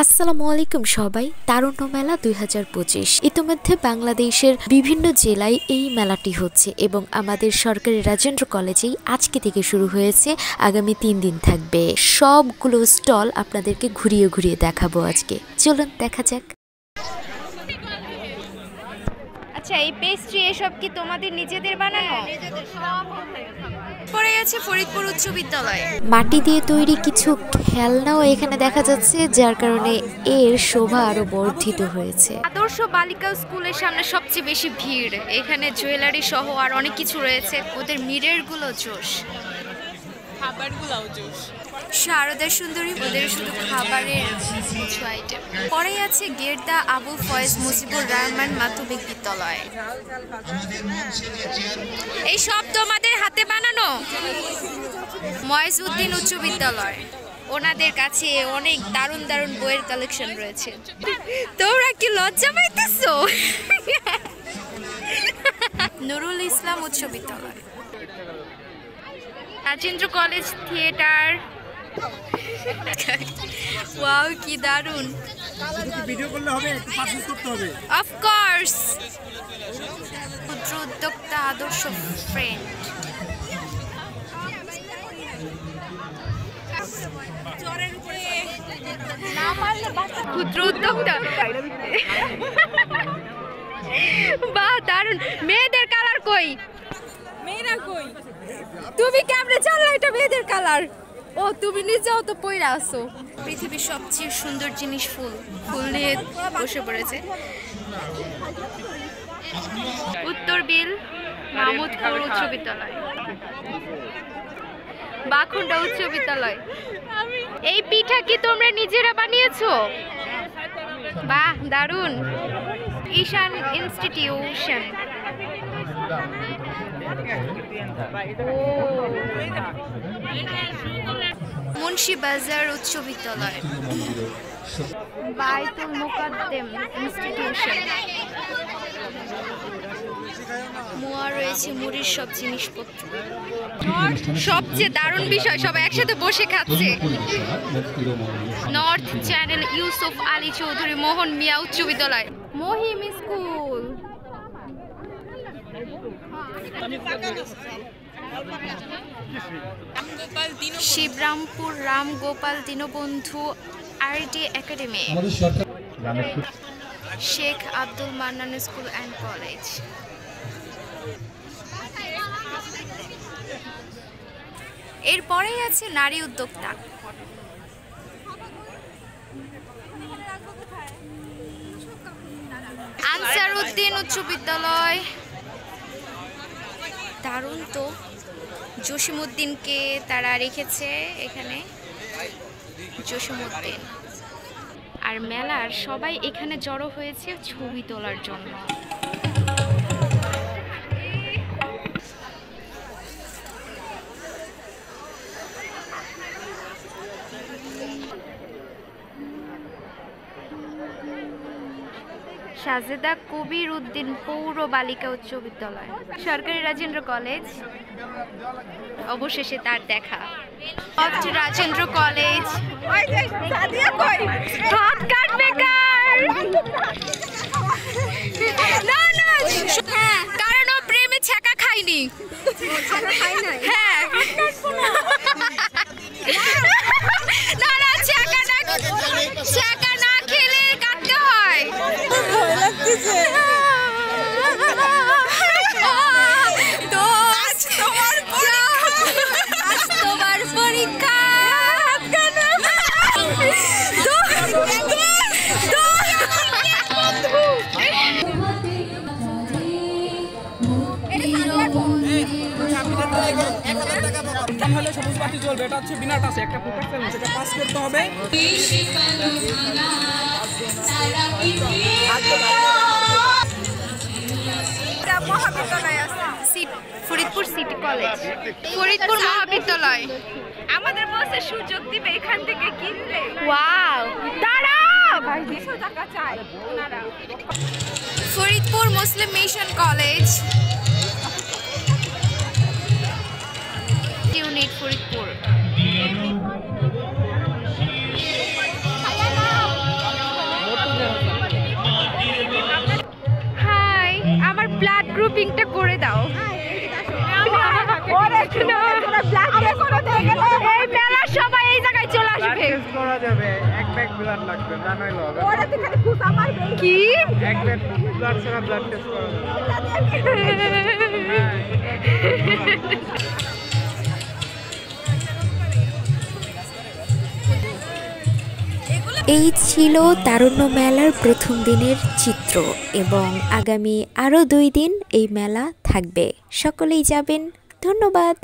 আসসালামু আলাইকুম সবাই। তারুণ্য মেলা ২০২৫ ইতিমধ্যে বাংলাদেশের বিভিন্ন জেলায় এই মেলাটি হচ্ছে এবং আমাদের সরকারি রাজেন্দ্র কলেজেই আজকে থেকে শুরু হয়েছে। আগামী ৩ দিন থাকবে। সবগুলো স্টল আপনাদেরকে ঘুরিয়ে ঘুরিয়ে দেখাবো আজকে। চলুন দেখা যাক। আচ্ছা, এই পেস্ট্রি এসব কি তোমাদের নিজেদের বানানো? পরে আছে ফরিদপুর উচ্চ বিদ্যালয়। মাটি দিয়ে তৈরি কিছু খেলনাও এখানে দেখা যাচ্ছে, যার কারণে এর শোভা আরো বর্ধিত হয়েছে। আদর্শ বালিকা স্কুলের সামনে সবচেয়ে বেশি ভিড়। এখানে জুয়েলারি সহ আর অনেক কিছু রয়েছে। ওদের মিরের গুলো জোশ, খাবারগুলোও জোশ। শারদা সুন্দরী, ওদের শুধু খাবারের কিছু আইটেম। পরে আছে গেরদা আবুল ফয়েজ মুজিবুর রহমান মাধ্যমিক বিদ্যালয়। এই সব তোমাদের হাতে বানানো? ময়েজউদ্দিন উচ্চ বিদ্যালয়, ওনাদের কাছে অনেক দারুণ দারুণ বইয়ের কালেকশন রয়েছে। তোমরা কি লজ্জা পাইতেছো? নুরুল ইসলাম উচ্চ বিদ্যালয়। Rajendra college theatre. ওয়াও, কি দারুণ! ভিডিও করলে হবে, একটু পারচেজ করতে হবে। Of course. ক্ষুদ্র উদ্যোক্তা আদর্শ ফ্রেন্ড। ক্ষুদ্র উদ্যোক্তা, বাহ দারুণ। মেয়েদের কালার কই? মেয়েরা কই? তুমি কেমনে জানলা এটা মেয়েদের কালার? ও, তুমি নিজেও তো পয়রা আছো। পৃথিবীর সবচেয়ে সুন্দর জিনিস ফুল। ফুল নিয়ে বসে পড়েছে। উত্তর বিল মাহমুদপুর উচ্চ বিদ্যালয়, বাখুন্ডা উচ্চ বিদ্যালয়। এই পিঠা কি তোমরা নিজেরা বানিয়েছো? বাহ দারুণ। ঈশান ইনস্টিটিউশন। মুন্সিবাজার উচ্চ বিদ্যালয়। বাইতুল মুকাদ্দেম ইনস্টিটিউশন। মুয়া রয়েছে মুড়ির সব জিনিসপত্র। সবচেয়ে দারুণ বিষয়, সবাই একসাথে বসে খাচ্ছে। নর্থ চ্যানেল ইউসুফ আলী চৌধুরী মোহন মিয়া উচ্চ বিদ্যালয়। Mahim school. Shibrampur Ram Gopal Dinabandhu RT academy. Sheikh Abdul Mannan school and college. এরপরেই আছে নারী উদ্যোক্তা। আনসারউদ্দিন উচ্চ বিদ্যালয়। দারুণ তো, জসিমউদ্দিনকে তারা রেখেছে এখানে। জসিমউদ্দিন আর মেলার সবাই এখানে জড়ো হয়েছে ছবি তোলার জন্য। সাজেদা কবির উদ্দিন পৌর বালিকা উচ্চ বিদ্যালয়। সরকারি রাজেন্দ্র কলেজ, অবশেষে তার দেখা। রাজেন্দ্র কলেজ। কারণ ও প্রেমে ছ্যাঁকা খায়নি। হ্যাঁ, ছ্যাঁকা না খেলে কাটতে হয়। তোমার পরীক্ষা। সবুজ বাতি জ্বলবে, এটা হচ্ছে বিনা টাচে একটা পোকার ফেলবে, সেটা পাস করতে হবে। ফরিদপুর সিটি কলেজ, ফরিদপুর মহাবিদ্যালয়। আমাদের বসে সুযোগ দিবে এখান থেকে কিনলে। ওয়াও, দাঁড়াও ভাই, 200 টাকা চাই ওনারা। ফরিদপুর মুসলিম মিশন কলেজ ইউনিট ফরিদপুর। দাও। এই মেলার সবাই এই জায়গায় চলে আসবে। কি এই ছিল তারুণ্য মেলার প্রথম দিনের চিত্র এবং আগামী আরও 2 দিন এই মেলা থাকবে। সকলেই যাবেন। ধন্যবাদ।